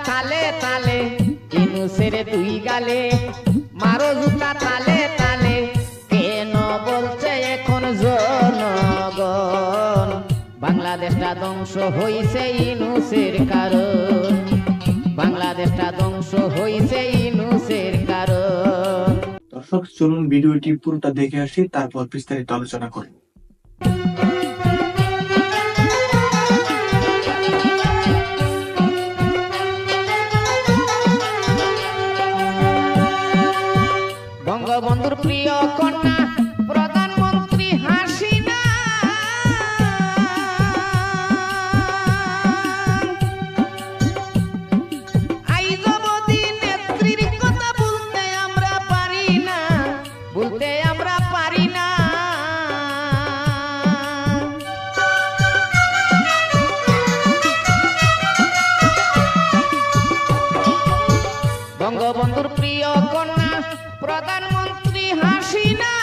তালে তালে ইনুসের দুই গালে, মারো জুতা তালে তালে, কেন বলছে এখন জনগণ বাংলাদেশটা ধ্বংস হইছে ইনুসের কারণ, বাংলাদেশটা ধ্বংস হইছে ইনুসের কারণ। দর্শক চলুন ভিডিওটি পুরোটা দেখে আসি, তারপর বিস্তারিত আলোচনা করি। বঙ্গবন্ধুর প্রিয় কন্যা প্রধানমন্ত্রী হাসিনা, আইজবতী নেত্রীর কথা বলতে আমরা পারি না, বলতে আমরা পারি না। বঙ্গবন্ধুর প্রিয় কন্যা প্রধানমন্ত্রী হাসিনা,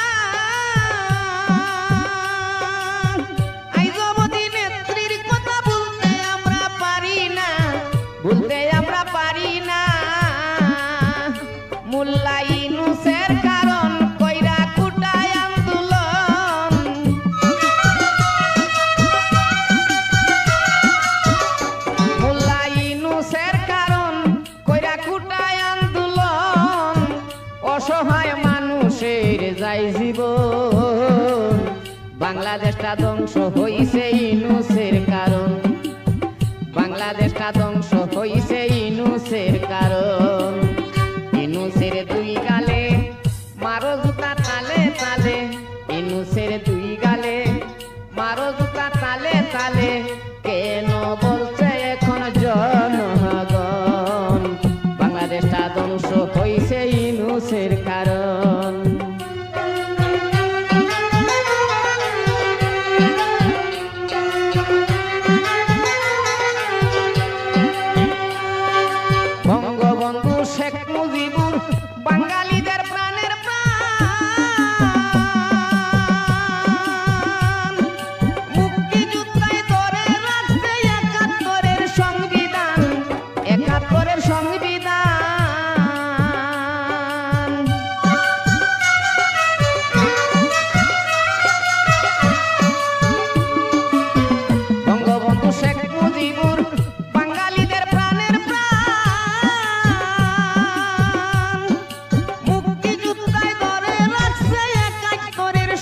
আইজবতী নেত্রীর কথা বলতে আমরা পারি না, বলতে আমরা পারি না। মোল্লা ইউনূসের কারণ কইরা কুটায় আন্দোলন, মোল্লা ইউনূসের কারণ কইরা কুটায় আন্দোলন, অসহায় মানুষের যাই জীবন, বাংলাদেশটা ধ্বংস হইছে ইউনূসের কারণ, বাংলাদেশটা ধ্বংস হইছে ইউনূসের কারণ। ইউনূসের